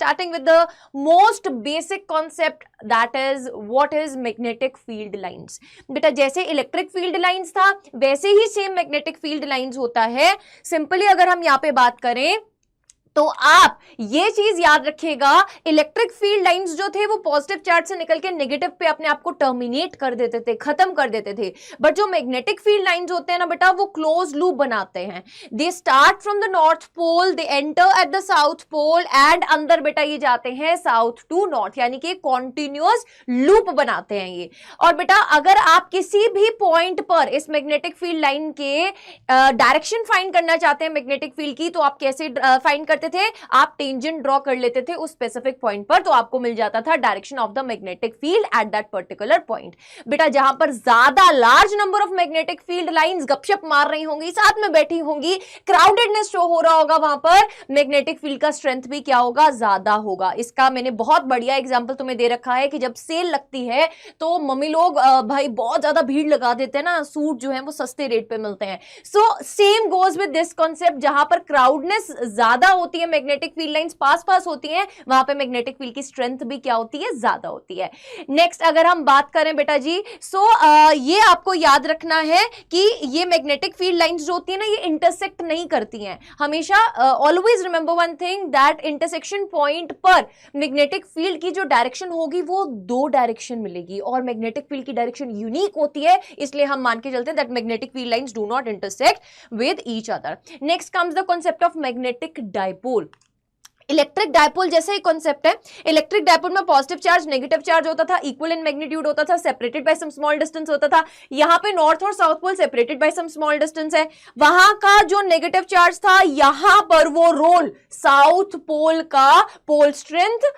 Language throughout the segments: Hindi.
starting with the most basic concept, that is what is magnetic field lines. बेटा जैसे इलेक्ट्रिक फील्ड लाइंस था वैसे ही सेम मैग्नेटिक फील्ड लाइंस होता है. सिंपली अगर हम यहां पे बात करें तो आप ये चीज याद रखिएगा, इलेक्ट्रिक फील्ड लाइंस जो थे वो पॉजिटिव चार्ज से निकल के नेगेटिव पे अपने आप को टर्मिनेट कर देते थे, खत्म कर देते थे. बट जो मैग्नेटिक फील्ड लाइंस होते हैं ना बेटा, वो क्लोज लूप बनाते हैं. They start from the north pole, they enter at the south pole and अंदर बेटा ये जाते हैं साउथ टू नॉर्थ, यानी कि कॉन्टिन्यूअस लूप बनाते हैं ये. और बेटा अगर आप किसी भी पॉइंट पर इस मैग्नेटिक फील्ड लाइन के डायरेक्शन फाइंड करना चाहते हैं मैग्नेटिक फील्ड की, तो आप कैसे फाइंड करते थे? आप टेंजेंट ड्रॉ कर लेते थे उस स्पेसिफिक पॉइंट पर, तो आपको मिल जाता था direction of the magnetic field at that particular point. बेटा जहां पर ज्यादा large number of magnetic field lines गपशप मार रही होंगी, साथ में बैठी होंगी, क्राउडेडनेस शो हो रहा होगा, वहां पर मैग्नेटिक फील्ड का स्ट्रेंथ भी क्या होगा? ज्यादा होगा. इसका मैंने बहुत बढ़िया एग्जांपल तुम्हें दे रखा है कि जब सेल लगती है तो मम्मी लोग भाई बहुत ज्यादा भीड़ लगा देते हैं ना, सूट जो है वो सस्ते रेट पे मिलते हैं. So same goes with this concept, जहां पर क्राउडनेस ज्यादा होती है, मैग्नेटिक फील्ड लाइंस पास पास होती हैं, वहां पे मैग्नेटिक फील्ड की स्ट्रेंथ भी क्या होती है? ज्यादा होती है. नेक्स्ट अगर हम बात करें बेटा जी, ये आपको याद रखना है कि ये मैग्नेटिक फील्ड लाइंस जो होती है ना, ये इंटरसेक्ट नहीं करती हैं हमेशा. Always remember one thing, that intersection point पर मैग्नेटिक फील्ड की जो डायरेक्शन होगी वो दो डायरेक्शन मिलेगी, और मैग्नेटिक फील्ड की डायरेक्शन यूनिक होती है, इसलिए हम मान के चलते हैं that magnetic field lines do not intersect with each other. Next comes the concept of magnetic dipole. Electric dipole जैसे ही कॉन्सेप्ट है. इलेक्ट्रिक डायपोल में पॉजिटिव चार्ज नेगेटिव चार्ज होता था, इक्वल इन मैग्नीट्यूड होता था, separated by some small distance होता था. यहां पे नॉर्थ और south pole separated by some small distance है. वहां का जो नेगेटिव चार्ज था यहां पर वो रोल साउथ पोल का पोल स्ट्रेंथ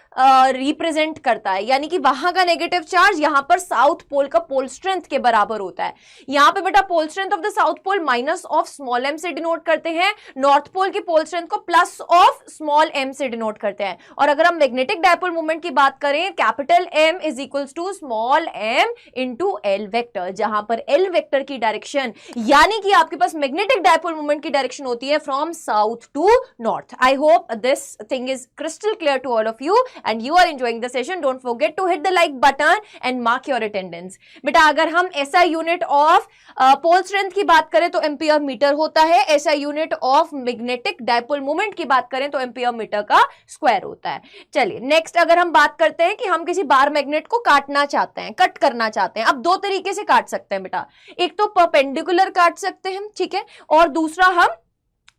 रिप्रेजेंट करता है, यानी कि वहां का नेगेटिव चार्ज यहां पर साउथ पोल का पोल स्ट्रेंथ के बराबर होता है. यहां पे बेटा pole strength of the south pole minus of small M से डिनोट करते हैं, नॉर्थ पोल की पोल स्ट्रेंथ को प्लस ऑफ स्मॉल एम से डिनोट करते हैं. और अगर हम मैग्नेटिक डायपोल मोमेंट की बात करें, capital M is equals to small M into L vector, जहां पर एल वेक्टर की डायरेक्शन यानी कि आपके पास मैग्नेटिक डायपोल मोमेंट की डायरेक्शन होती है from south to north. I hope this thing is crystal clear to all of you and you are enjoying the session. Don't forget to hit the like button and mark your attendance. बेटा अगर हम SI unit of pole strength की बात करें तो एम्पियर मीटर होता है, SI unit of magnetic dipole moment की बात करें तो एम्पियर मीटर का स्क्वायर होता है. चलिए नेक्स्ट अगर हम बात करते हैं कि हम किसी बार मैग्नेट को काटना चाहते हैं, कट करना चाहते हैं. अब दो तरीके से काट सकते हैं बेटा, एक तो परपेंडिकुलर काट सकते हैं, ठीक है, और दूसरा हम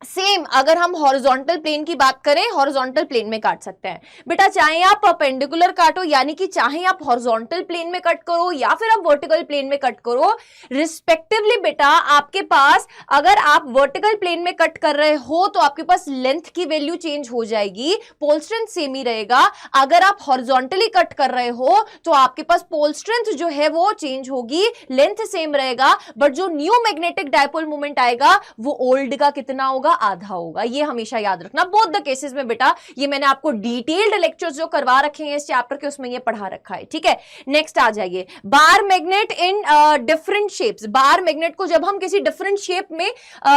सेम अगर हम हॉरिजॉन्टल प्लेन की बात करें, हॉरिजॉन्टल प्लेन में काट सकते हैं. बेटा चाहे आप परपेंडिकुलर काटो, यानी कि चाहे आप हॉरिजॉन्टल प्लेन में कट करो या फिर आप वर्टिकल प्लेन में कट करो, रिस्पेक्टिवली बेटा आपके पास अगर आप वर्टिकल प्लेन में कट कर रहे हो तो आपके पास लेंथ की वैल्यू चेंज हो जाएगी, पोल स्ट्रेंथ सेम ही रहेगा. अगर आप हॉरिजॉन्टली कट कर रहे हो तो आपके पास पोल स्ट्रेंथ जो है वो चेंज होगी, लेंथ सेम रहेगा, बट जो न्यू मैग्नेटिक डायपोल मोमेंट आएगा वो ओल्ड का कितना होगा? आधा होगा. ये हमेशा याद रखना बोथ द केसेस में बेटा. ये मैंने आपको डिटेल्ड लेक्चर्स जो करवा रखे हैं इस चैप्टर के उसमें ये पढ़ा रखा है, ठीक है. नेक्स्ट आ जाइए, bar magnet in different shapes. Bar magnet को जब हम किसी डिफरेंट शेप में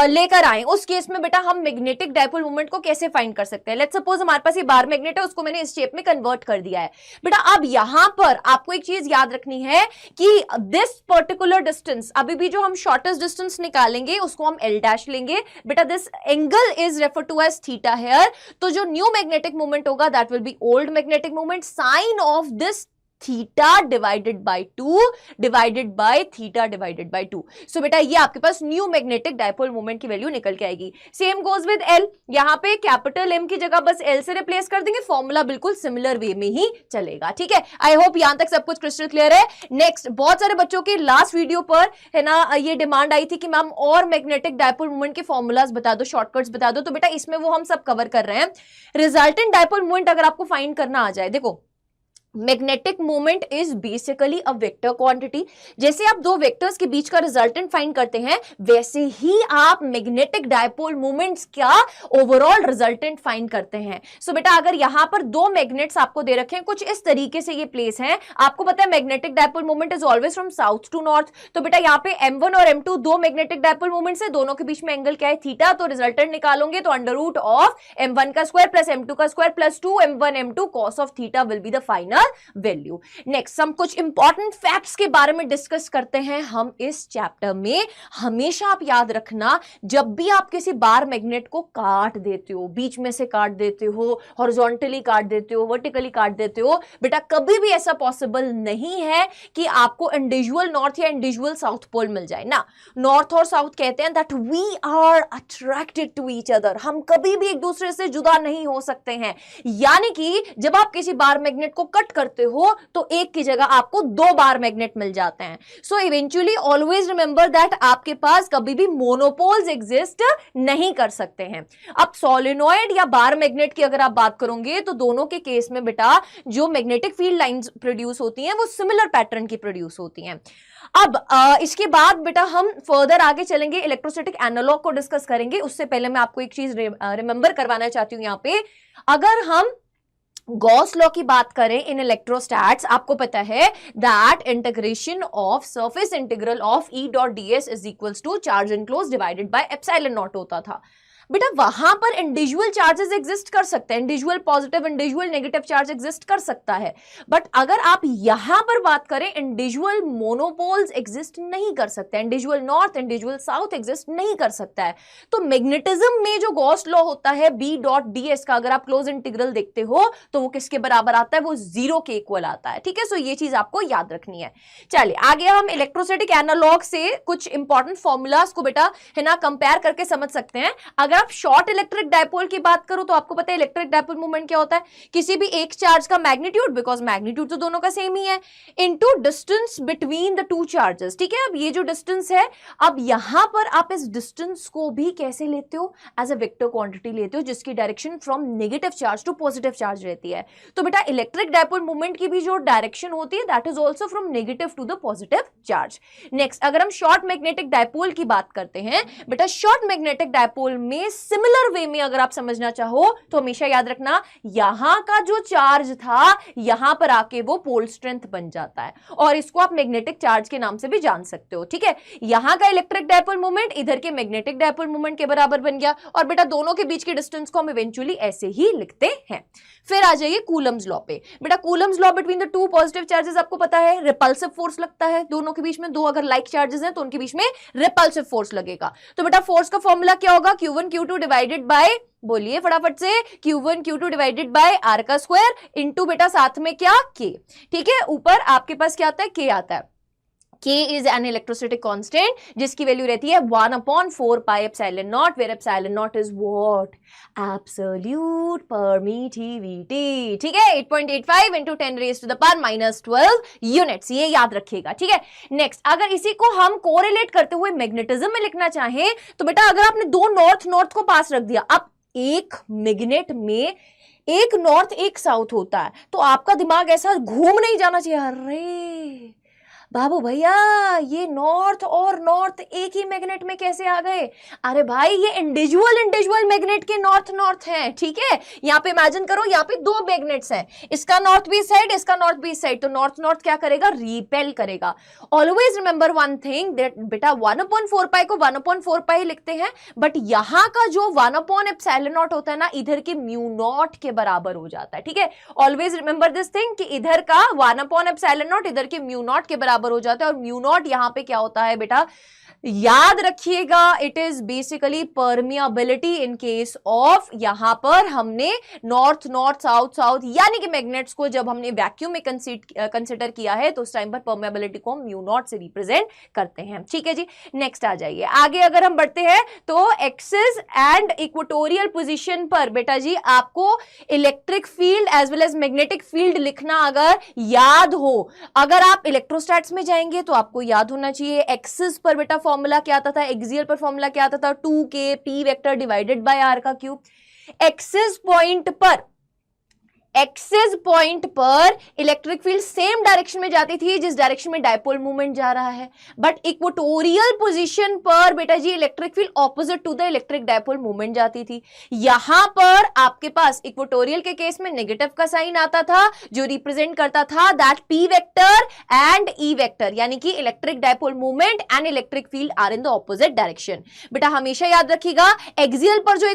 लेकर आए, उस केस में बेटा हम मैग्नेटिक डायपोल मोमेंट को कैसे फाइंड कर सकते हैं? लेट्स सपोज हमारे पास ये बार मैग्नेट है, उसको मैंने इस शेप में कन्वर्ट कर दिया है. बेटा अब यहां पर आपको एक चीज याद रखनी है कि दिस पर्टिकुलर डिस्टेंस, अभी भी जो हम शॉर्टेस्ट डिस्टेंस निकालेंगे उसको हम एल डैश लेंगे. बेटा this angle is refer to as theta here. तो जो न्यू मैग्नेटिक मोमेंट होगा that will be old magnetic moment, sine of this theta divided by 2 divided by theta divided by 2. So बेटा ये आपके पास न्यू मैग्नेटिक डायपोल मोमेंट की वैल्यू निकल के आएगी. सेम गोज विद एल, यहां पे कैपिटल एम की जगह बस एल से रिप्लेस कर देंगे, फॉर्मूला बिल्कुल सिमिलर वे में ही चलेगा, ठीक है. आई होप यहां तक सब कुछ क्रिस्टल क्लियर है. नेक्स्ट, बहुत सारे बच्चों की लास्ट वीडियो पर है ना ये डिमांड आई थी कि मैम और मैग्नेटिक डायपोल मोमेंट के फॉर्मूलाज बता दो, शॉर्टकट्स बता दो. तो बेटा इसमें वो हम सब कवर कर रहे हैं. रिजल्टेंट डायपोल मोमेंट अगर आपको फाइंड करना आ जाए, देखो magnetic moment is basically a vector quantity. जैसे आप दो वेक्टर्स के बीच का रिजल्टेंट फाइंड करते हैं, वैसे ही आप मैग्नेटिक डायपोल मोमेंट्स का ओवरऑल रिजल्टेंट फाइंड करते हैं। सो बेटा अगर यहां पर दो मैग्नेट्स आपको दे रखे हैं, कुछ इस तरीके से ये प्लेस हैं, आपको पता है magnetic dipole moment is always from south to north, तो बेटा यहाँ पे m1 और m2 दो मैग्नेटिक डायपोल मोमेंट्स है, दोनों के बीच में एंगल क्या है, थीटा। तो रिजल्टेंट निकालोगे तो अंडर रूट ऑफ m1 का स्क्वायर प्लस m2 का square plus 2m1 m2 cos of theta will be the final value. Next हम कुछ इंपॉर्टेंट फैक्ट्स के बारे में डिस्कस करते हैं हम इस चैप्टर में। हमेशा आप याद रखना, जब भी आप किसी बार मैग्नेट को काट देते हो, बीच में से काट देते हो, हॉरिजॉन्टली काट देते हो, वर्टिकली काट देते हो, बेटा कभी भी ऐसा पॉसिबल नहीं है कि आपको इंडिविजुअल नॉर्थ या इंडिविजुअल साउथ पोल मिल जाए ना। नॉर्थ और साउथ कहते हैं that we are attracted to each other, हम कभी भी एक दूसरे से जुदा नहीं हो सकते हैं। यानी कि जब आप किसी बार मैग्नेट को कट करते हो तो एक की जगह आपको दो बार मैग्नेट मिल जाते हैं। So eventually always remember that आपके पास कभी भी मोनोपोल्स एग्जिस्ट नहीं कर सकते हैं। अब सोलेनॉइड या बार मैग्नेट की अगर आप बात करोगे तो दोनों के केस में बेटा जो मैग्नेटिक फील्ड लाइंस प्रोड्यूस होती हैं वो सिमिलर पैटर्न की प्रोड्यूस होती हैं। अब इसके बाद बेटा हम फर्दर आगे चलेंगे, इलेक्ट्रोस्टैटिक एनालॉग को डिस्कस करेंगे। उससे पहले मैं आपको एक चीज रिमेंबर करवाना चाहती हूं यहां पे। अगर हम गॉस लॉ की बात करें इन इलेक्ट्रोस्टैट्स, आपको पता है that integration of surface integral of E dot D S is equals to charge enclose divided by epsilon naught होता था। बेटा वहां पर इंडिविजुअल चार्जेस एग्जिस्ट कर सकते हैं, individual positive individual negative charge exist कर सकता है, बट अगर आप यहां पर बात करें इंडिविजुअल मोनोपोल्स एग्जिस्ट नहीं कर सकते, individual north individual south exist नहीं कर सकता है। तो मैग्नेटिज्म में जो गॉस लॉ होता है बी डॉट डी एस का, अगर आप क्लोज इंटीग्रल देखते हो तो वो किसके बराबर आता है, वो जीरो के इक्वल आता है। ठीक है, सो ये चीज आपको याद रखनी है। चलिए आगे हम इलेक्ट्रोस्टैटिक एनालॉग से कुछ इंपॉर्टेंट फॉर्मूलाज को बेटा है ना कंपेयर करके समझ सकते हैं। अगर आप शॉर्ट इलेक्ट्रिक डायपोल की बात करो तो आपको पता है इलेक्ट्रिक डायपोल मोमेंट क्या होता है, किसी भी एक चार्ज का मैग्नीट्यूड, बिकॉज मैग्नीट्यूड तो दोनों का सेम ही है, into distance between the two charges. ठीक है, अब ये जो डिस्टेंस है, अब यहां पर आप इस डिस्टेंस को भी कैसे लेते हो, एज अ वेक्टर क्वांटिटी लेते हो जिसकी direction from negative charge to positive charge रहती है। तो बेटा इलेक्ट्रिक डायपोल मोमेंट की भी जो डायरेक्शन होती है that is also from negative to the positive charge. Next अगर हम शॉर्ट मैग्नेटिक डायपोल की बात करते हैं, बेटा शॉर्ट मैग्नेटिक डायपोल में सिमिलर वे में अगर आप समझना चाहो तो हमेशा याद रखना, यहां का जो चार्ज था यहां पर आके वो पोल स्ट्रेंथ बन जाता है, और इसको आप मैग्नेटिक चार्ज के नाम से भी जान सकते हो। ठीक है, यहां का इलेक्ट्रिक डायपोल मोमेंट इधर के मैग्नेटिक डायपोल मोमेंट के बराबर बन गया, और बेटा दोनों के बीच की डिस्टेंस को हम इवेंचुअली ऐसे ही लिखते हैं। फिर आ जाइए कूलम्स लॉ पे। बेटा Coulomb's law between the two positive charges आपको पता है रिपल्सिव फोर्स लगता है दोनों के बीच में, दो अगर लाइक चार्जेस हैं तो उनके बीच में रिपल्सिव फोर्स लगेगा। तो बेटा फोर्स का फॉर्मूला क्या होगा, Q1 Q2 डिवाइडेड बाय, बोलिए फटाफट से, Q1 Q2 divided by R का स्क्वायर इंटू बेटा साथ में क्या K। ठीक है, ऊपर आपके पास क्या आता है, K आता है। K is an electrostatic constant जिसकी वैल्यू रहती है 1/4 pi epsilon naught, where epsilon naught is what? Absolute permittivity। ठीक है, 8.85 into 10 raised to the power minus 12 units, ये याद रखिएगा। ठीक है, नेक्स्ट अगर इसी को हम कोरिलेट करते हुए मैग्नेटिज्म में लिखना चाहें तो बेटा अगर आपने दो नॉर्थ नॉर्थ को पास रख दिया, अब एक मैग्नेट में एक नॉर्थ एक साउथ होता है, तो आपका दिमाग ऐसा घूम नहीं जाना चाहिए, अरे बाबू भैया ये नॉर्थ और नॉर्थ एक ही मैग्नेट में कैसे आ गए। अरे भाई ये इंडिविजुअल मैग्नेट के नॉर्थ नॉर्थ हैं। ठीक है, यहाँ पे इमेजिन करो, यहाँ पे दो मैग्नेट्स हैं, इसका नॉर्थ भी साइड इसका नॉर्थ भी साइड, तो नॉर्थ नॉर्थ क्या करेगा, रिपेल करेगा। Always remember one thing that बेटा 1/4 पाई को 1/4 पाई लिखते हैं, बट यहाँ का जो 1/एप्सिलॉन नॉट होता है ना, इधर के म्यू नॉट के बराबर हो जाता है। ठीक है, ऑलवेज रिमेंबर दिस थिंग कि इधर का 1/एप्सिलॉन नॉट इधर के म्यू नॉट के बराबर हो जाता है, और म्यू नॉट यहां पे क्या होता है बेटा, याद रखिएगा, it is basically permeability in case of, यहां पर हमने नॉर्थ नॉर्थ साउथ साउथ यानी कि मैग्नेट्स को जब हमने वैक्यूम में कंसीडर किया है तो उस टाइम पर परमियाबिलिटी को हम म्यू नॉट से रिप्रेजेंट करते हैं। ठीक है जी, नेक्स्ट आ जाइए आगे अगर हम बढ़ते हैं तो एक्सिस एंड इक्वेटोरियल पोजीशन पर बेटा जी आपको electric field as well as magnetic field लिखना अगर याद हो, अगर आप इलेक्ट्रोस्टैट्स में जाएंगे तो आपको याद होना चाहिए एक्सिस पर बेटा फॉर्मूला क्या आता था, एक्सियल पर फॉर्मूला क्या आता था, 2k p vector divided by r का क्यूब। एक्सिस पॉइंट पर एक्सिस पॉइंट पर इलेक्ट्रिक फील्ड सेम डायरेक्शन में जाती थी जिस डायरेक्शन में डायपोल मूवमेंट जा रहा है, बट इक्वेटोरियल पोजीशन पर बेटा जी electric field opposite to the electric dipole movement जाती थी। यहां पर आपके पास इक्वेटोरियल के केस में नेगेटिव का साइन आता था जो रिप्रेजेंट करता था that P vector and E vector, यानी कि electric dipole movement and electric field are in the opposite direction. बेटा हमेशा याद रखिएगा एक्सियल पर जो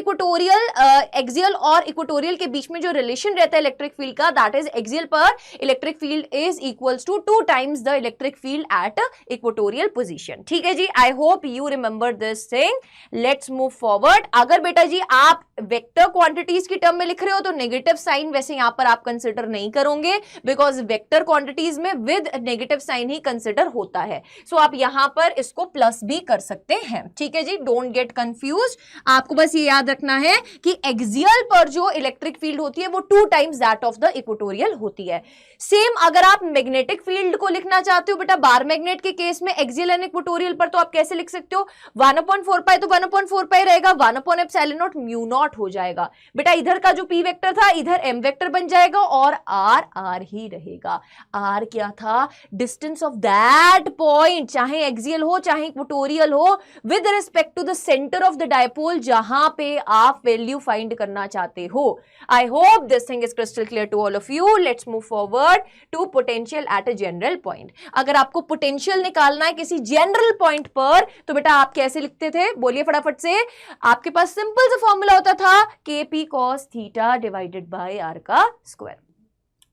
एक्सियल और इक्वेटोरियल के बीच में जो रिलेशन रहता है इलेक्ट्रिक फील्ड का, दैट इज एक्सियल पर electric field is equals to 2 times the electric field at equatorial position. ठीक है जी, I hope you remember this thing. Let's move forward. अगर बेटा जी आप वेक्टर क्वांटिटीज की टर्म में लिख रहे हो तो नेगेटिव साइन वैसे यहां पर आप कंसिडर नहीं करोगे, बिकॉज वेक्टर क्वांटिटीज में विद नेगेटिव साइन ही कंसिडर होता है। सो आप यहां पर इसको प्लस भी कर सकते हैं। ठीक है जी, डोंट गेट कंफ्यूज। आपको बस ये याद रखना है कि एक्सियल पर जो इलेक्ट्रिक फील्ड होती है वो 2 times that of the equatorial होती है। सेम अगर आप मैग्नेटिक फील्ड को लिखना चाहते हो बेटा बार मैग्नेट के केस में एक्सियल एंड इक्वेटोरियल पर, तो आप कैसे लिख सकते हो, 1/4 पाई तो 1/4 पाई रहेगा, 1/ε0 म्यू नॉट हो जाएगा। बेटा इधर का जो पी वेक्टर था इधर एम वेक्टर बन जाएगा और आर आर ही रहेगा। आर क्या था, डिस्टेंस ऑफ दैट पॉइंट, चाहे एक्सियल हो चाहे इक्वेटोरियल हो, with respect to the centre of the dipole जहां पे आप वैल्यू फाइंड करना चाहते हो। I hope this thing is crystal clear to all of you. Let's move forward to potential at a general point. अगर आपको पोटेंशियल निकालना है किसी जनरल पॉइंट पर तो बेटा आप कैसे लिखते थे, बोलिए फटाफट से। आपके पास सिंपल सा फॉर्मूला होता था kp cos theta divided bye r का स्क्वायर।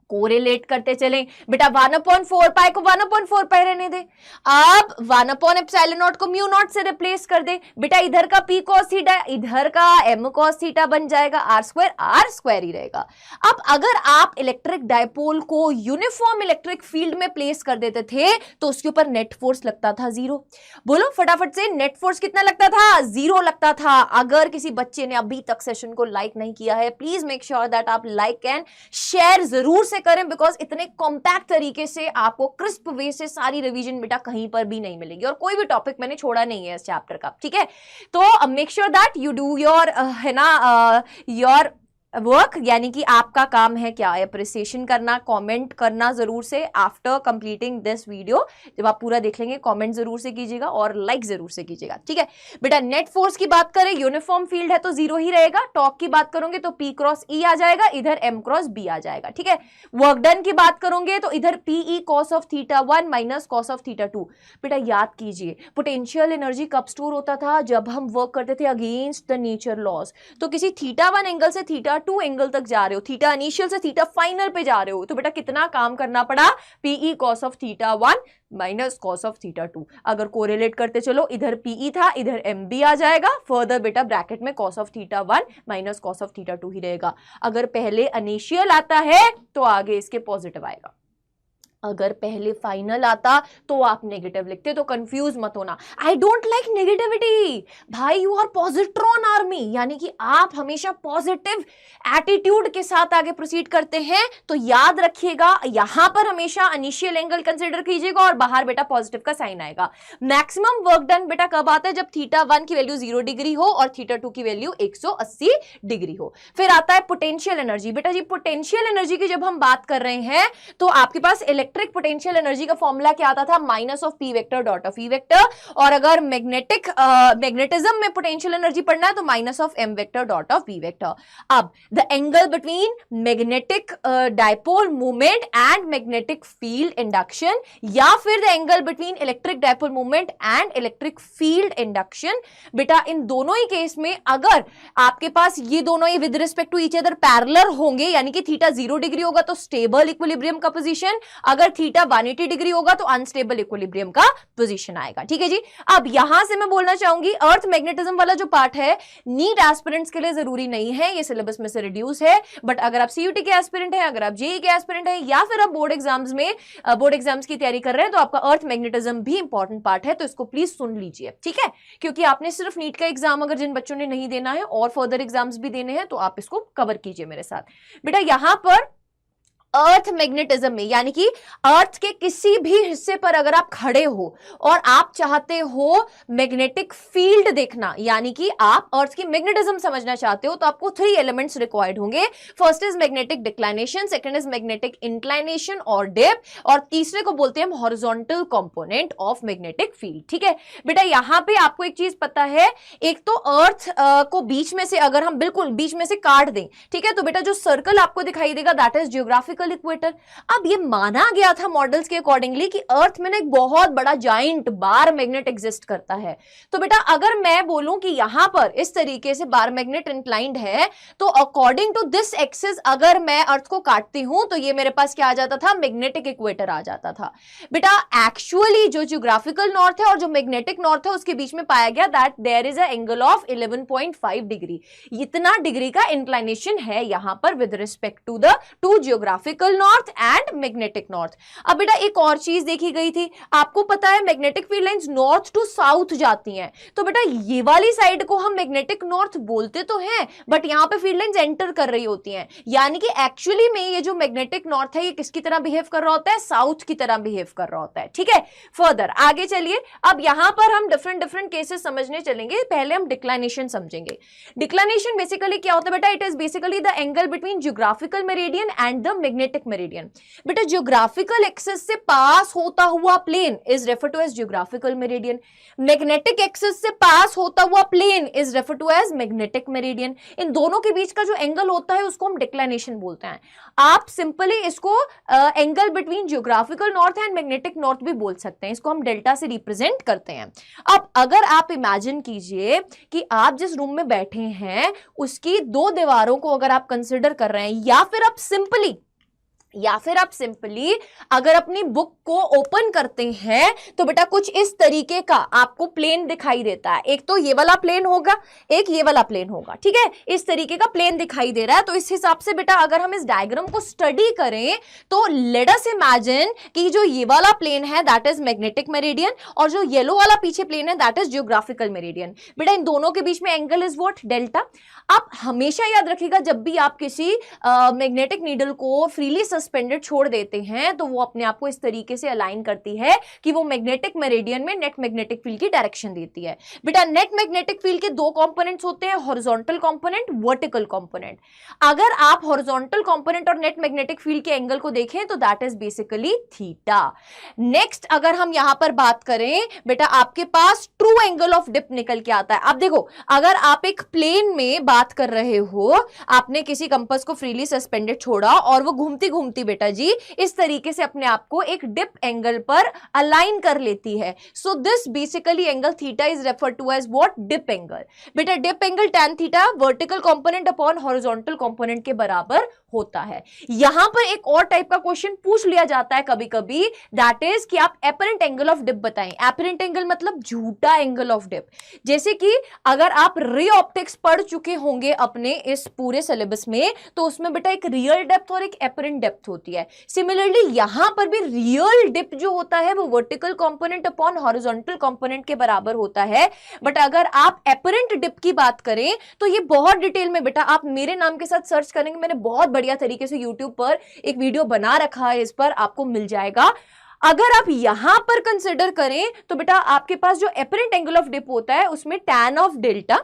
कोरिलेट करते चलें बेटा, 1/4 पाई को 1/4 पाई रहने दे। अब 1/ε0 को म्यू नॉट से रिप्लेस कर दे। बेटा इधर का p cos थीटा इधर का m cos थीटा बन जाएगा, r स्क्वायर ही रहेगा। अब अगर आप इलेक्ट्रिक डायपोल को यूनिफॉर्म इलेक्ट्रिक फील्ड में प्लेस कर देते थे तो उसके ऊपर नेट फोर्स लगता था 0। बोलो फटाफट से, नेट फोर्स कितना लगता था, 0 लगता था। अगर किसी बच्चे ने अभी तक सेशन को लाइक नहीं किया है, प्लीज मेक श्योर दैट आप लाइक एंड शेयर जरूर से करें, बिकॉज इतने कॉम्पैक्ट तरीके से आपको क्रिस्प वे से सारी रिवीजन बेटा कहीं पर भी नहीं मिलेगी और कोई भी टॉपिक मैंने छोड़ा नहीं है इस चैप्टर का। ठीक है, तो make sure that you do your your work, यानी कि आपका काम है क्या, अप्रिसिएशन करना, कमेंट करना जरूर से आफ्टर कंप्लीटिंग दिस वीडियो। जब आप पूरा देख लेंगे कमेंट जरूर से कीजिएगा और लाइक जरूर से कीजिएगा। ठीक है बेटा, नेट फोर्स की बात करें, यूनिफॉर्म फील्ड है तो 0 ही रहेगा। टॉर्क की बात करोगे तो P क्रॉस E आ जाएगा, इधर M क्रॉस B आ जाएगा। ठीक है, वर्क डन की बात करोगे तो इधर PE cos of theta 1 minus cos of theta 2। बेटा याद कीजिए पोटेंशियल एनर्जी कब स्टोर होता था, जब हम वर्क करते थे अगेंस्ट द नेचर लॉज। तो किसी थीटा 1 एंगल से थीटा 2 एंगल तक जा रहे हो, थीटा इनिशियल से थीटा फाइनल पे जा रहे हो, तो बेटा कितना काम करना पड़ा, PE cos of theta 1 minus cos of theta 2। अगर कोरिलेट करते चलो, इधर PE था इधर MB आ जाएगा, फर्दर बेटा ब्रैकेट में cos of theta 1 minus cos of theta 2 ही रहेगा। अगर पहले इनिशियल आता है तो आगे इसके पॉजिटिव आएगा, अगर पहले फाइनल आता तो आप नेगेटिव लिखते। तो कंफ्यूज मत होना, आई डोंट लाइक नेगेटिविटी भाई, यू आर पॉजिट्रॉन आर्मी, यानी कि आप हमेशा पॉजिटिव एटीट्यूड के साथ आगे प्रोसीड करते हैं। तो याद रखिएगा यहां पर हमेशा इनिशियल एंगल कंसीडर कीजिएगा और बाहर बेटा पॉजिटिव का साइन आएगा। मैक्सिमम वर्क डन बेटा कब आता है, जब थीटा 1 की वैल्यू 0 डिग्री हो और थीटा 2 की वैल्यू 180 डिग्री हो। फिर आता है पोटेंशियल एनर्जी। बेटा जी पोटेंशियल एनर्जी की जब हम बात कर रहे हैं तो आपके पास इलेक्ट्रिक पोटेंशियल एनर्जी का फॉर्मूला क्या आता था, minus of P vector dot of E vector. और अगर मैग्नेटिज्म में पोटेंशियल एनर्जी पढ़ना है तो minus of M vector dot of B vector. अब the angle between magnetic dipole movement and magnetic field induction, या फिर the angle between electric dipole movement and electric field induction. बेटा इन दोनों ही केस में अगर आपके पास ये दोनों ही with respect to each other parallel होंगे, यानी कि थीटा 0 डिग्री होगा तो स्टेबल इक्विलिब्रियम का पोजीशन, अगर थीटा 180 डिग्री होगा तो अनस्टेबल इक्विलिब्रियम का पोजीशन आएगा। ठीक है जी, अब यहां से मैं बोलना चाहूंगी अर्थ मैग्नेटिज्म वाला जो पार्ट है नीट एस्पिरेंट्स के लिए जरूरी नहीं है, ये सिलेबस में से रिड्यूस है। बट अगर आप सीयूटी के एस्पिरेंट हैं, अगर आप जेई के एस्पिरेंट हैं, या फिर आप बोर्ड एग्जाम्स की तैयारी कर रहे हैं, तो आपका अर्थ मैग्नेटिज्म भी इंपॉर्टेंट पार्ट है, तो इसको प्लीज सुन लीजिए। ठीक है, क्योंकि आपने सिर्फ नीट का एग्जाम अगर जिन बच्चों ने नहीं देना है और फर्दर एग्जाम्स भी देने हैं तो आप इसको कवर कीजिए मेरे साथ। बेटा यहां पर अर्थ मैग्नेटिज्म में, यानी कि अर्थ के किसी भी हिस्से पर अगर आप खड़े हो और आप चाहते हो मैग्नेटिक फील्ड देखना, यानी कि आप अर्थ की मैग्नेटिज्म समझना चाहते हो, तो आपको 3 एलिमेंट्स रिक्वायर्ड होंगे। First is magnetic declination, second is magnetic inclination और डिप, और तीसरे को बोलते हैं हम horizontal component of magnetic field. ठीक है बेटा, यहां पे आपको एक चीज पता है, एक तो अर्थ को बीच में से अगर हम बिल्कुल बीच में से काट दें, ठीक है, तो बेटा जो सर्कल आपको दिखाई देगा दैट इज जियोग्राफिकल इक्वेटर। अब ये माना गया था मॉडल्स के अकॉर्डिंगली कि अर्थ में ना एक बहुत बड़ा जाइंट बार मैग्नेट एग्जिस्ट करता है। तो बेटा अगर मैं बोलूं कि यहां पर इस तरीके से बार मैग्नेट इंक्लाइंड है, तो अकॉर्डिंग टू दिस एक्सिस अगर मैं अर्थ को काटती हूं तो ये मेरे पास क्या आ जाता था, मैग्नेटिक इक्वेटर आ जाता था। बेटा एक्चुअली जो जियोग्राफिकल नॉर्थ है और जो मैग्नेटिक नॉर्थ है उसके बीच में पाया गया that there is a angle of 11.5 degree, इतना डिग्री का इंक्लाइनेशन है यहां पर with respect to the to geographical north and magnetic north. अब बेटा एक और चीज देखी गई थी, आपको पता है magnetic field lines north to south जाती हैं, तो बेटा ये वाली साइड को हम मैग्नेटिक नॉर्थ बोलते तो हैं, बट यहां पे फील्ड लाइंस एंटर कर रही होती हैं, यानी कि एक्चुअली में ये जो मैग्नेटिक नॉर्थ है ये किसकी तरह बिहेव कर रहा होता है, साउथ की तरह बिहेव कर रहा होता है। ठीक है, फर्दर आगे चलिए, अब यहां पर हम डिफरेंट केसेस समझने चलेंगे। पहले हम डिक्लाइनेशन समझेंगे। डिक्लाइनेशन बेसिकली क्या होता है बेटा, it is basically the angle between geographical meridian and the magnetic meridian. बेटा जियोग्राफिकल एक्सिस से पास होता हुआ plane is refer to as geographical meridian, magnetic axis से पास होता हुआ plane is refer to as magnetic meridian. इन दोनों के बीच का जो एंगल होता है उसको हम डिक्लाइनेशन बोलते हैं। आप सिंपली इसको angle between geographical north and magnetic north भी बोल सकते हैं, इसको हम डेल्टा से रिप्रेजेंट करते हैं। अब अगर आप इमेजिन कीजिए कि आप जिस रूम में बैठे हैं उसकी 2 दीवारों को अगर आप कंसिडर कर रहे हैं, या फिर आप सिंपली अगर अपनी बुक को ओपन करते हैं तो बेटा कुछ इस तरीके का आपको प्लेन दिखाई देता है। एक तो ये वाला प्लेन होगा, एक ये वाला प्लेन होगा, ठीक है, इस तरीके का प्लेन दिखाई दे रहा है। तो इस हिसाब से बेटा अगर हम इस डायग्राम को स्टडी करें तो लेट अस इमेजिन कि जो ये वाला प्लेन है दैट इज मैग्नेटिक मेरिडियन और जो येलो वाला पीछे प्लेन है दैट इज जियोग्राफिकल मेरिडियन। बेटा इन दोनों के बीच में एंगल इज व्हाट, डेल्टा। आप हमेशा याद रखिएगा जब भी आप किसी मैग्नेटिक नीडल को फ्रीली सस्पेंडेड छोड़ देते हैं तो वो अपने आप को इस तरीके से अलाइन करती है कि वो मैग्नेटिक मेरिडियन में नेट मैग्नेटिक फील्ड की डायरेक्शन देती है। बेटा नेट मैग्नेटिक फील्ड के 2 कंपोनेंट्स होते हैं, हॉरिजॉन्टल कंपोनेंट, वर्टिकल कंपोनेंट। अगर आप हॉरिजॉन्टल कंपोनेंट और नेट मैग्नेटिक फील्ड के एंगल को देखें तो that is basically theta. Next अगर हम यहां पर बात करें बेटा आपके पास ट्रू एंगल ऑफ डिप निकल के आता है। अब देखो अगर आप एक प्लेन में बात कर रहे हो, आपने किसी कंपास को फ्रीली सस्पेंडेड छोड़ा और वो घूमती घूमती बेटा जी इस तरीके से अपने आप को एक डिप एंगल पर अलाइन कर लेती है। So this basically angle theta is referred to as what, dip angle. बेटा dip angle tan theta vertical component upon horizontal component के बराबर होता है। यहां पर एक और टाइप का क्वेश्चन पूछ लिया जाता है कभी कभी, दैट इज कि आप एपरेंट एंगल ऑफ डिप बताएं। एपरेंट एंगल मतलब झूठा एंगल ऑफ डिप। जैसे कि अगर आप रे ऑप्टिक्स पढ़ चुके होंगे अपने इस पूरे सिलेबस में तो उसमें बेटा एक रियल डेप्थ और एक एपरेंट डेप्थ होती है। सिमिलरली यहां पर भी रियल डिप जो होता है वो vertical component upon horizontal component के बराबर होता है। बट अगर आप एपरेंट डिप की बात करें तो ये बहुत डिटेल में बेटा आप मेरे नाम के साथ सर्च करेंगे, मैंने बहुत बढ़िया तरीके से YouTube पर एक वीडियो बना रखा है, इस पर आपको मिल जाएगा। अगर आप यहां पर कंसिडर करें तो बेटा आपके पास जो एपरेंट एंगल ऑफ डिप होता है उसमें tan ऑफ डेल्टा,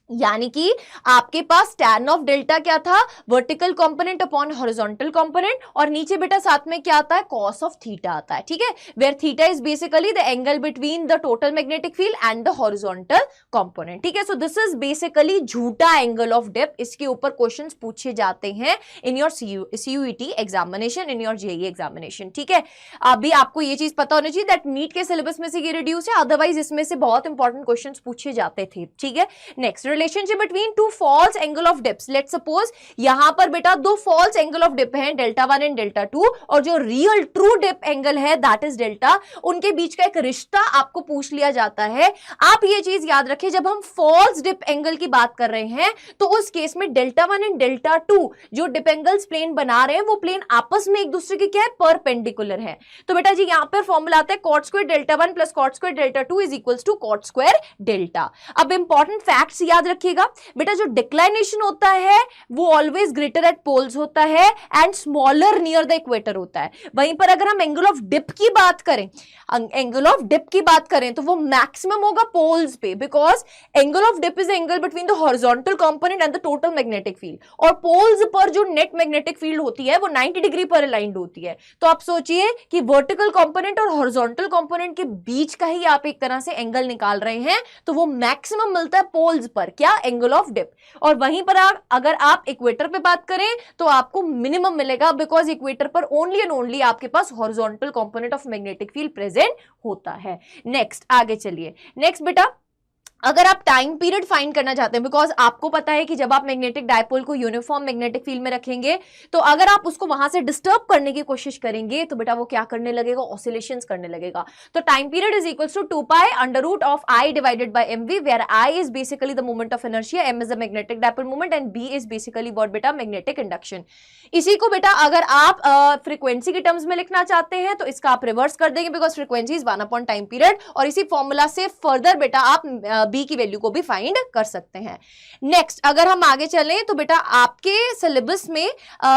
यानी कि आपके पास tan ऑफ डेल्टा क्या था, vertical component upon horizontal component, और नीचे बेटा साथ में क्या आता है, cos ऑफ थीटा आता है। ठीक है, where theta is basically the angle between the total magnetic field and the horizontal component. ठीक है, सो दिस इज बेसिकली झूठा एंगल ऑफ डिप। इसके ऊपर क्वेश्चंस पूछे जाते हैं in your CUET examination, in your JEE examination. ठीक है, अभी आपको ये चीज पता होनी चाहिए दैट नीट के सिलेबस में से ये रिड्यूस है, अदरवाइज इसमें से बहुत इंपॉर्टेंट क्वेश्चंस पूछे जाते थे। ठीक है, next relationship between 2 false angle of dips. Let's suppose यहां पर बेटा 2 फॉल्स एंगल ऑफ डिप हैं, डेल्टा 1 एंड डेल्टा 2, और जो रियल ट्रू डिप एंगल है दैट इज डेल्टा। उनके बीच का एक रिश्ता आपको पूछ लिया जाता है। आप ये चीज याद रखिए जब हम फॉल्स डिप एंगल की बात कर रहे हैं तो उस केस में डेल्टा 1 एंड डेल्टा 2 जो डिप एंगल्स प्लेन बना रहे हैं वो प्लेन आपस में एक दूसरे के क्या है, परपेंडिकुलर है। तो बेटा जी यहां पर फॉर्मूला आता है cot square delta 1 plus cot square delta 2 is equals to cot square delta. अब इंपॉर्टेंट फैक्ट्स याद याद रखिएगा बेटा, जो डिक्लाइनेशन होता है वो ऑलवेज ग्रेटर एट पोल्स होता है and smaller near the equator होता है। वहीं पर अगर हम एंगल ऑफ डिप की बात करें, एंगल ऑफ डिप की बात करें तो वो मैक्सिमम होगा पोल्स पे, because angle of dip is angle between the horizontal component and the total magnetic field, और पोल्स पर जो नेट मैग्नेटिक फील्ड होती है वो 90 डिग्री पर अलाइंड होती है। तो आप सोचिए कि वर्टिकल कंपोनेंट और हॉरिजॉन्टल कंपोनेंट के बीच का ही आप एक तरह से एंगल निकाल रहे हैं, तो वो मैक्सिमम मिलता है पोल्स पर, क्या, एंगल ऑफ डिप। और वहीं पर अगर आप इक्वेटर पे बात करें तो आपको मिनिमम मिलेगा, बिकॉज इक्वेटर पर ओनली एंड ओनली आपके पास horizontal component of magnetic field present होता है। नेक्स्ट आगे चलिए। नेक्स्ट बेटा, अगर आप टाइम पीरियड फाइंड करना चाहते हैं, बिकॉज आपको पता है कि जब आप मैग्नेटिक डायपोल को यूनिफॉर्म मैग्नेटिक फील्ड में रखेंगे तो अगर आप उसको वहां से डिस्टर्ब करने की कोशिश करेंगे तो बेटा वो क्या करने लगेगा, ऑसिलेशंस करने लगेगा। तो time period is equals to 2 pi under root of I divided by mv, where I is basically the moment of inertia, m is the magnetic dipole moment and b is basically what बेटा, मैग्नेटिक इंडक्शन। इसी को बेटा अगर आप फ्रीक्वेंसी के टर्म्स में लिखना चाहते हैं तो इसका आप रिवर्स कर देंगे, because frequency is 1 upon time period, और इसी फॉर्मूला से फर्दर बेटा आप b की वैल्यू को भी फाइंड कर सकते हैं। नेक्स्ट अगर हम आगे चलें तो बेटा आपके सिलेबस में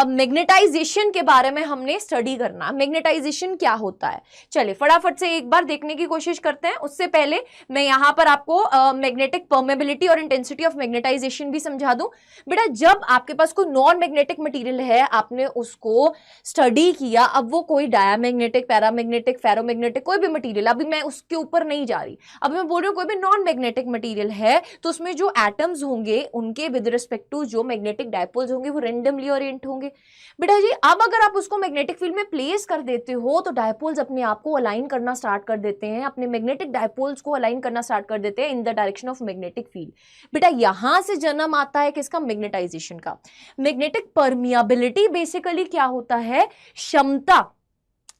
मैग्नेटाइजेशन के बारे में हमने स्टडी करना, मैग्नेटाइजेशन क्या होता है। चलिए फटाफट से एक बार देखने की कोशिश करते हैं। उससे पहले मैं यहां पर आपको मैग्नेटिक परमेबिलिटी और इंटेंसिटी ऑफ मैग्नेटाइजेशन भी समझा दूं। बेटा जब आपके पास कोई नॉन मैग्नेटिक मटेरियल है, आपने उसको स्टडी किया, अब वो कोई डायामैग्नेटिक, पैरामैग्नेटिक, फेरोमैग्नेटिक कोई भी मटेरियल, अभी मैं उसके ऊपर नहीं जा रही, अभी मैं बोल रही हूं कोई भी नॉन मैग्नेटिक मटेरियल है, तो उसमें जो एटम्स होंगे उनके विद रिस्पेक्ट टू जो मैग्नेटिक डायपोल्स होंगे वो रेंडमली ओरिएंट होंगे। बेटा जी अब अगर आप उसको मैग्नेटिक फील्ड में प्लेस कर देते हो तो डायपोल्स अपने आप को अलाइन करना स्टार्ट कर देते हैं, अपने मैग्नेटिक डायपोल्स को अलाइन करना स्टार्ट कर देते हैं in the direction of magnetic field. बेटा यहां से जन्म आता है किसका, मैग्नेटाइजेशन का। मैग्नेटिक परमियाबिलिटी बेसिकली क्या होता है, क्षमता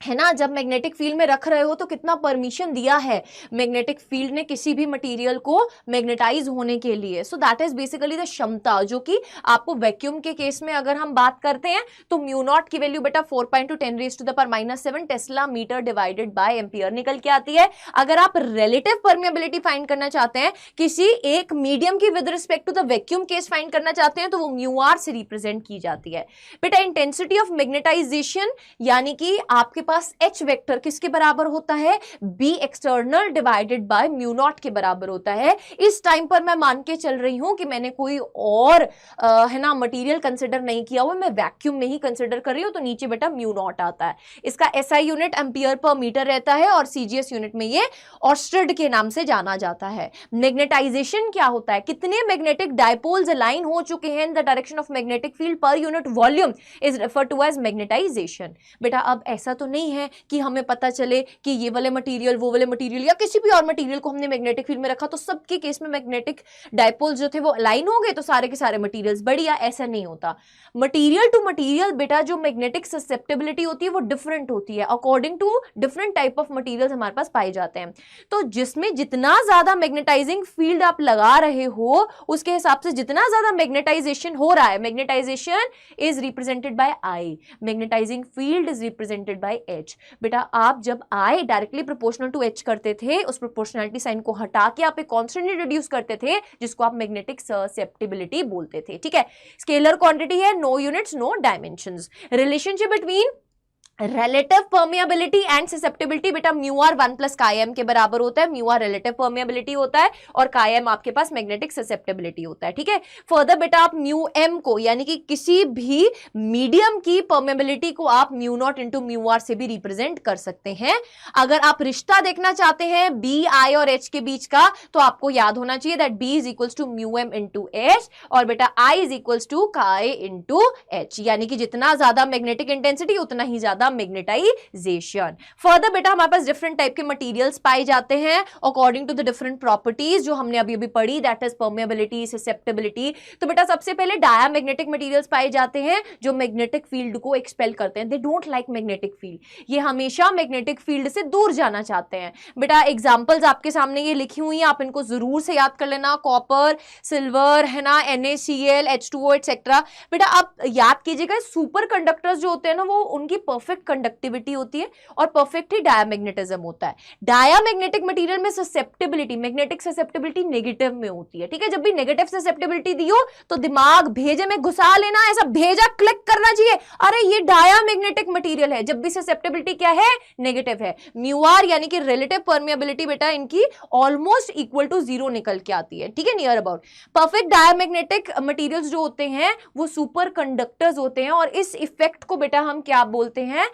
है ना, जब मैग्नेटिक फील्ड में रख रहे हो तो कितना परमिशन दिया है मैग्नेटिक फील्ड ने किसी भी मटेरियल को मैग्नेटाइज होने के लिए। So that is basically the क्षमता, जो कि आपको वैक्यूम के केस में अगर हम बात करते हैं तो म्यू नॉट की वैल्यू बेटा 4.10⁻⁻⁷ tesla metre divided by ampere निकल के आती है। अगर आप रिलेटिव परमिएबिलिटी फाइंड करना चाहते हैं, किसी एक मीडियम की with respect to the vacuum case find करना चाहते हैं, तो वो म्यू आर से रिप्रेजेंट की जाती है। बेटा इंटेंसिटी ऑफ मैग्नेटाइजेशन यानी कि आपके पास H वेक्टर किसके बराबर होता है, B external divided by mu naught के बराबर होता है। इस टाइम पर मैं मान के चल रही हूं कि मैंने कोई और है ना मटेरियल कंसिडर नहीं किया हुआ, मैं वैक्यूम में ही कंसिडर कर रही हूं, तो नीचे बेटा म्यू नॉट आता है। इसका SI unit ampere per metre रहता है और CGS यूनिट में ये ऑर्स्टेड के नाम से जाना जाता है। मैग्नेटाइजेशन क्या होता है, कितने मैग्नेटिक डायपोल्स अलाइन हो चुके हैं in the direction of magnetic field पर unit volume is referred to as magnetization. बेटा अब ऐसा तो नहीं है कि हमें पता चले कि ये वाले मटेरियल, वो वाले मटेरियल या किसी भी और मटेरियल को हमने मैग्नेटिक फील्ड में रखा तो सबके केस में मैग्नेटिक डायपोल्स जो थे वो अलाइन हो गए तो सारे के सारे मटेरियल्स बढ़िया, ऐसा नहीं होता। मटेरियल टू मटेरियल बेटा जो मैग्नेटिक ससेप्टेबिलिटी होती है वो डिफरेंट होती है, according to different type of materials हमारे पास पाए जाते हैं। तो जिसमें जितना ज्यादा मैग्नेटाइजिंग फील्ड आप लगा रहे हो उसके हिसाब से जितना ज्यादा मैग्नेटाइजेशन हो रहा है, magnetization is represented by I, magnetizing field is represented by H। बेटा आप जब I directly proportional to H करते थे, उस प्रोपोर्शनलिटी साइन को हटा के आप एक कांस्टेंट इंट्रोड्यूस करते थे जिसको आप मैग्नेटिक ससेप्टिबिलिटी बोलते थे। ठीक है, स्केलर क्वांटिटी है, no units no dimensions. Relationship between relative permeability and susceptibility बेटा mu R 1 plus chi M के बराबर होता है। म्यू आर रिलेटिव परमिएबिलिटी होता है और काई एम आपके पास मैग्नेटिक ससेप्टिबिलिटी होता है। ठीक है, फर्दर बेटा आप म्यू एम को यानी कि किसी भी मीडियम की परमिएबिलिटी को आप mu naught into mu r से भी रिप्रेजेंट कर सकते हैं। अगर आप रिश्ता देखना चाहते हैं बी आई और एच के बीच का तो आपको याद होना चाहिए that B is equals to mu m into H और बेटा I is equals to chi into H, यानी कि जितना ज्यादा मैग्नेटिक इंटेंसिटी उतना ही ज्यादा मैग्नेटाइजेशन। फर्दर बेटा हमारे पास डिफरेंट टाइप के मटेरियल्स पाए जाते हैं according to the different properties जो हमने अभी अभी पढ़ी, दैट इज परमिएबिलिटी, ससेप्टिबिलिटी। तो बेटा सबसे पहले डायामैग्नेटिक मटेरियल्स पाए जाते हैं जो मैग्नेटिक फील्ड को एक्सपेल करते हैं, they don't like magnetic field, ये हमेशा मैग्नेटिक फील्ड से दूर जाना चाहते हैं। बेटा एग्जांपल्स आपके सामने ये लिखी हुई हैं, आप इनको जरूर से याद कर लेना, कॉपर, सिल्वर है ना, NaCl, H2O एटसेट्रा। बेटा आप याद कीजिएगा सुपर कंडक्टर्स जो होते हैं ना वो उनकी परफेक्ट परफेक्ट कंडक्टिविटी होती है और परफेक्ट ही डायामैग्नेटिज्म होता है। डायामैग्नेटिक मटेरियल में ससेप्टिबिलिटी, मैग्नेटिक ससेप्टिबिलिटी नेगेटिव में होती है, ठीक है। जब भी नेगेटिव ससेप्टिबिलिटी दी हो तो दिमाग भेजे में घुसा लेना, ऐसा भेजा क्लिक करना चाहिए, अरे ये डायामैग्नेटिक मटेरियल है। जब भी ससेप्टिबिलिटी क्या है, नेगेटिव है। म्यू आर यानी कि रिलेटिव परमिएबिलिटी बेटा इनकी ऑलमोस्ट इक्वल टू 0 निकल के आती है, ठीक है, near about. Perfect diamagnetic materials जो होते हैं वो सुपर कंडक्टर्स होते हैं और इस इफेक्ट को बेटा हम क्या बोलते हैं,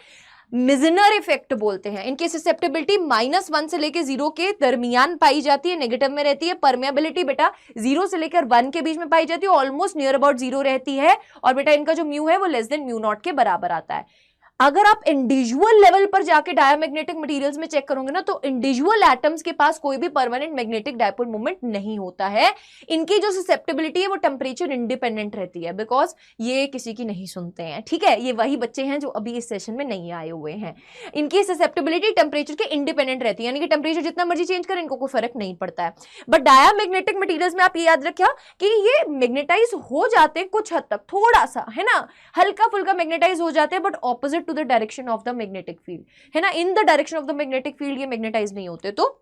मिजनर इफेक्ट बोलते हैं। इनकी ससेप्टिबिलिटी -1 से लेकर 0 के दरमियान पाई जाती है, नेगेटिव में रहती है। परमेबिलिटी बेटा 0 से लेकर 1 के बीच में पाई जाती है, ऑलमोस्ट नियर अबाउट 0 रहती है। और बेटा इनका जो म्यू है वो लेस देन म्यू नॉट के बराबर आता है। अगर आप इंडिविजुअल लेवल पर जाके डायामैग्नेटिक मटेरियल्स में चेक करोगे ना तो इंडिविजुअल एटम्स के पास कोई भी परमानेंट मैग्नेटिक डायपोल मोमेंट नहीं होता है। इनकी जो ससेप्टिबिलिटी है वो टेम्परेचर इंडिपेंडेंट रहती है, बिकॉज ये किसी की नहीं सुनते हैं, ठीक है। ये वही बच्चे हैं जो अभी इस सेशन में नहीं आए हुए हैं। इनकी ससेप्टिबिलिटी टेम्परेचर के इंडिपेंडेंट रहती है, यानी कि टेम्परेचर जितना मर्जी चेंज करें इनको कोई फर्क नहीं पड़ता है। बट डायामैग्नेटिक मटेरियल्स में आप ये याद रखिए कि ये मैग्नेटाइज हो जाते हैं कुछ हद तक, थोड़ा सा है ना, हल्का फुल्का मैग्नेटाइज हो जाते हैं, but opposite to the direction of the magnetic field, है ना। In the direction of the magnetic field ये मैग्नेटाइज नहीं होते। तो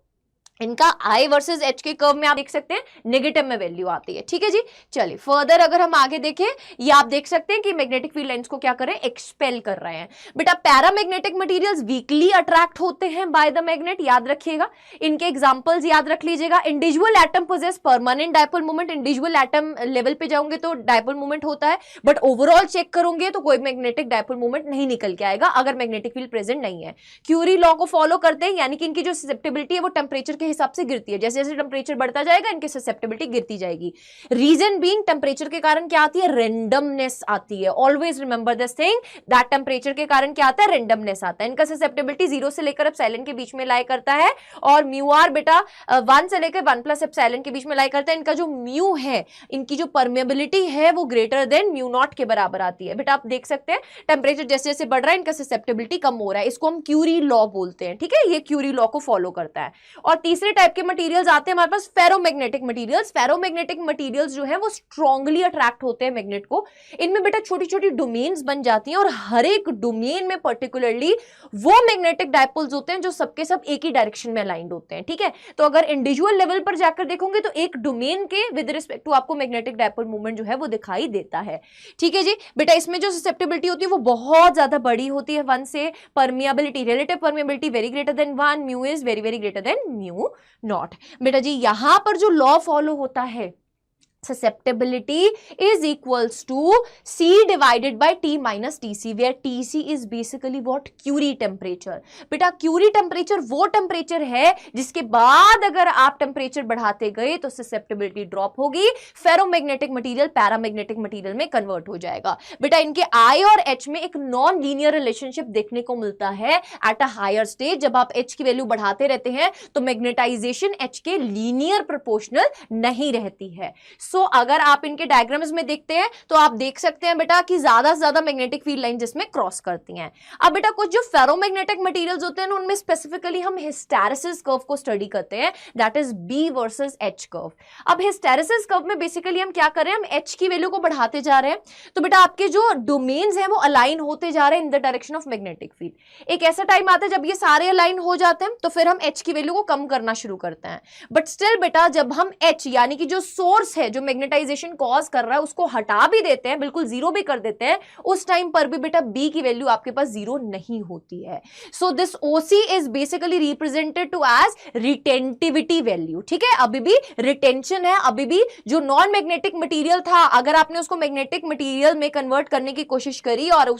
इनका I वर्सेस H के कर्व में आप देख सकते हैं नेगेटिव में वैल्यू आती है, ठीक है जी। चलिए फर्दर अगर हम आगे देखें, ये आप देख सकते हैं कि मैग्नेटिक फील्ड लाइंस को क्या कर रहे हैं, एक्सपेल कर रहे हैं। बेटा पैरामैग्नेटिक मटेरियल्स वीकली अट्रैक्ट होते हैं बाय द मैग्नेट, याद रखिएगा। इनके एग्जांपल्स याद रख लीजिएगा। Individual atom possesses permanent dipole moment, individual atom level पे जाओगे तो डायपोल मोमेंट होता है, बट ओवरऑल चेक करोगे तो कोई मैग्नेटिक डायपोल मोमेंट नहीं निकल के आएगा अगर मैग्नेटिक फील्ड प्रेजेंट नहीं है। क्यूरी लॉ को फॉलो करते हैं, यानी कि इनकी जो ससेप्टिबिलिटी है वो टेम्परेचर के हिसाब से गिरती है। जैसे जैसे टेम्परेचर बढ़ता जाएगा इनकी ससेप्टिबिलिटी गिरती जाएगी। रीजन बीइंग टेम्परेचर के कारण क्या आती है, रेंडमनेस आती है। Always remember this thing that temperature के कारण क्या आता है, रेंडमनेस आता है। इनका ससेप्टिबिलिटी 0 से लेकर एप्सिलॉन के बीच में लाई करता है और म्यू आर बेटा 1 से लेकर 1 प्लस एप्सिलॉन के बीच में लाई करता है। इनका जो म्यू है, इनकी जो परमेबिलिटी है वो ग्रेटर देन म्यू नॉट के बराबर आती है। बेटा आप देख सकते हैं टेम्परेचर जैसे जैसे बढ़ रहा है इनका ससेप्टिबिलिटी कम हो रहा है। इसको हम क्यूरी लॉ बोलते हैं, ठीक है। ये क्यूरी लॉ को फॉलो करता है। और तीसरे टाइप के मटेरियल्स आते हैं हमारे पास फेरोमैग्नेटिक मटेरियल्स। फेरोमैग्नेटिक मटेरियल्स जो है वो स्ट्रांगली अट्रैक्ट होते हैं मैग्नेट को। इनमें बेटा छोटी छोटी डोमेन्स बन जाती हैं और हर एक डोमेन में पर्टिकुलरली वो मैग्नेटिक डायपोल्स होते हैं जो सबके सब एक ही डायरेक्शन में अलाइंड होते हैं, ठीक है। तो अगर इंडिविजुअल लेवल पर जाकर देखोगे तो एक डोमेन के विद रिस्पेक्ट टू आपको मैग्नेटिक डायपोल मूवमेंट जो है वो दिखाई देता है, ठीक है जी। बेटा इसमें जो ससेप्टिबिलिटी होती है वो बहुत ज्यादा बड़ी होती है 1 से। Permeability, relative permeability very greater than 1, mu is very very greater than mu naught. बेटा जी यहां पर जो लॉ फॉलो होता है, susceptibility is equals to C divided by T minus TC, where TC is basically what, Curie temperature। बेटा Curie temperature वो टेम्परेचर है जिसके बाद अगर आप टेम्परेचर बढ़ाते गए तो susceptibility ड्रॉप होगी, फेरोमैग्नेटिक मटेरियल पैरामैग्नेटिक मटेरियल में कन्वर्ट हो जाएगा। बेटा इनके I और H में एक नॉन लीनियर रिलेशनशिप देखने को मिलता है एट अ हायर स्टेज। जब आप H की वैल्यू बढ़ाते रहते हैं तो मैग्नेटाइजेशन H के लीनियर प्रोपोर्शनल नहीं रहती है। अगर आप इनके डायग्राम्स में देखते हैं तो आप देख सकते हैं बेटा कि ज्यादा से ज्यादा मैग्नेटिक फील्ड लाइन जिसमें क्रॉस करती हैं। अब बेटा कुछ जो फेरोमैग्नेटिक मटेरियल्स होते हैं उनमें स्पेसिफिकली हम हिस्टैरिसीस कर्व को स्टडी करते हैं, that is B versus H curve. अब हिस्टैरिसीस कर्व में बेसिकली हम क्या कर रहे हैं, हम H की वैल्यू को बढ़ाते जा रहे हैं तो बेटा आपके जो डोमेन्स हैं वो अलाइन होते जा रहे हैं in the direction of magnetic field. एक ऐसा टाइम आता है जब ये सारे अलाइन हो जाते हैं तो फिर हम H की वैल्यू को कम करना शुरू करते हैं। बट स्टिल बेटा जब हम H यानी कि जो सोर्स है जो मैग्नेटाइजेशन कॉज कर रहा है उसको हटा भी देते हैं, बिल्कुल जीरो भी कर देते हैं, उस टाइम पर भी बेटा B की वैल्यू आपके पास जीरो नहीं होती है। So this OC is basically represented to as retentivity value, ठीक है। अभी भी रिटेंशन है, अभी भी जो नॉन मैग्नेटिक मटेरियल था अगर आपने उसको मैग्नेटिक मटेरियल में कन्वर्ट करने की कोशिश करी और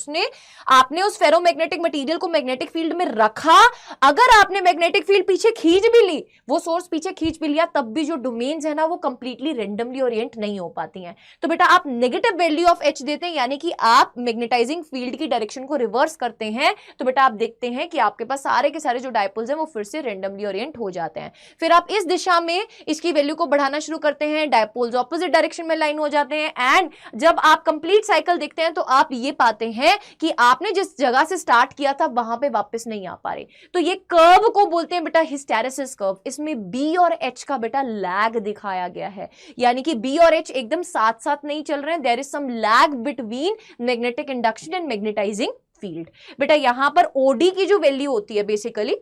आपने उस फेरोमैग्नेटिक मटेरियल को मैग्नेटिक फील्ड में रखा, अगर आपने मैग्नेटिक फील्ड पीछे खींच भी ली, वो सोर्स पीछे खींच भी लिया, तब भी जो डोमेन्स है ना वो कंप्लीटली रेंडमली ओरिएंट नहीं हो पाती हैं। तो बेटा आप नेगेटिव वैल्यू ऑफ H देते हैं यानी कि आप मैग्नेटाइजिंग फील्ड की डायरेक्शन को रिवर्स करते हैं, तो बेटा आप देखते हैं कि आपके पास सारे के सारे जो डायपोल्स हैं वो फिर से रेंडमली ओरिएंट हो जाते हैं। फिर आप इस दिशा में इसकी वैल्यू को बढ़ाना शुरू करते हैं, डायपोल्स ऑपोजिट डायरेक्शन में लाइन हो जाते हैं एंड जब आप कंप्लीट साइकिल देखते हैं तो आप ये पाते हैं कि आपने जिस जगह से स्टार्ट किया था वहां पे वापस नहीं आ पा रहे। तो ये कर्व को बोलते हैं बेटा हिस्टैरिसीस कर्व। इसमें B और H का बेटा लैग दिखाया गया है, यानी कि B और H एकदम साथ साथ नहीं चल रहे हैं, there is some lag between magnetic induction and magnetizing field. बेटा यहां पर ओडी की जो वैल्यू होती है बेसिकली,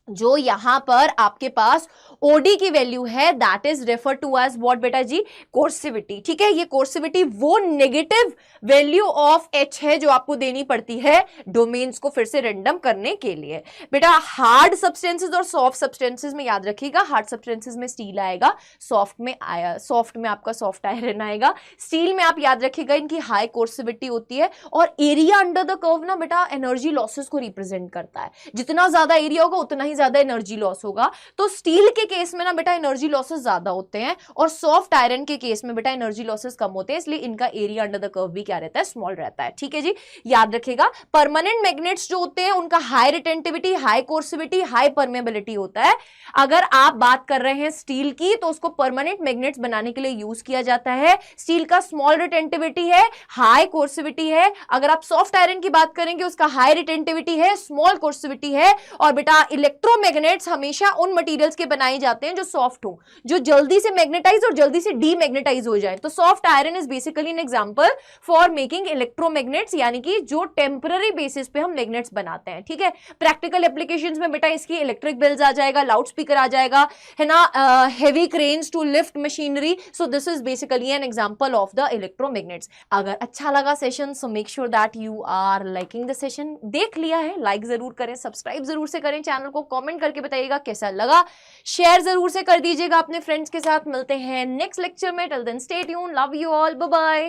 जो यहां पर आपके पास ओडी की वैल्यू है, that is refer to as what बेटा जी, कोर्सिविटी। ठीक है, ये कोर्सिविटी वो नेगेटिव वैल्यू ऑफ एच है जो आपको देनी पड़ती है डोमेन्स को फिर से रेंडम करने के लिए। बेटा हार्ड सब्सटेंसेस और सॉफ्ट सब्सटेंसेस में याद रखिएगा, हार्ड सब्सटेंसेस में स्टील आएगा, सॉफ्ट में आपका सॉफ्ट आयरन आएगा। स्टील में आप याद रखिएगा इनकी हाई कोर्सिविटी होती है, और एरिया अंडर द कर्व ना बेटा एनर्जी लॉसेस को रिप्रेजेंट करता है। जितना ज्यादा एरिया होगा उतना ही ज्यादा एनर्जी लॉस होगा। तो स्टील के केस में ना बेटा एनर्जी लॉसेस ज्यादा होते हैं, और सॉफ्ट आयरन के केस में बेटा एनर्जी लॉसेस कम होते हैं, इसलिए इनका एरिया अंडर द कर्व भी क्या रहता है, स्मॉल रहता है। ठीक है जी, याद रखिएगा। परमानेंट मैग्नेट्स जो होते हैं उनका high retentivity, high कोर्सिविटी, high permeability होता है। अगर आप बात कर रहे हैं स्टील की, तो उसको परमानेंट मैग्नेट्स बनाने के लिए यूज किया जाता है। स्टील का स्मॉल रिटेंटिविटी है, हाई कोर्सिविटी है। अगर आप सॉफ्ट आयरन की बात करेंगे, उसका हाई रिटेंटिविटी है, स्मॉल कोर्सिविटी है। और बेटा इलेक्ट्रोमैग्नेट्स हमेशा उन मटेरियल्स के बनाए जाते हैं जो सॉफ्ट हो, जो जल्दी से मैग्नेटाइज और जल्दी से डीमैग्नेटाइज हो जाए। तो soft iron is basically an example for making electromagnets, यानी कि जो टेम्पररी बेसिस पे हम मैग्नेट्स बनाते हैं। ठीक है, प्रैक्टिकल एप्लीकेशंस में बेटा इसकी इलेक्ट्रिक बेल्स आ जाएगा, लाउड स्पीकर आ जाएगा, है ना, heavy cranes to lift machinery. So this is basically an example of the electromagnets. अगर अच्छा लगा session, so make sure that you are liking the session. देख लिया है, लाइक जरूर करें, सब्सक्राइब जरूर से करें चैनल को, कमेंट करके बताइएगा कैसा लगा, शेयर जरूर से कर दीजिएगा अपने फ्रेंड्स के साथ। मिलते हैं नेक्स्ट लेक्चर में, till then stay tuned, love you all, bye bye.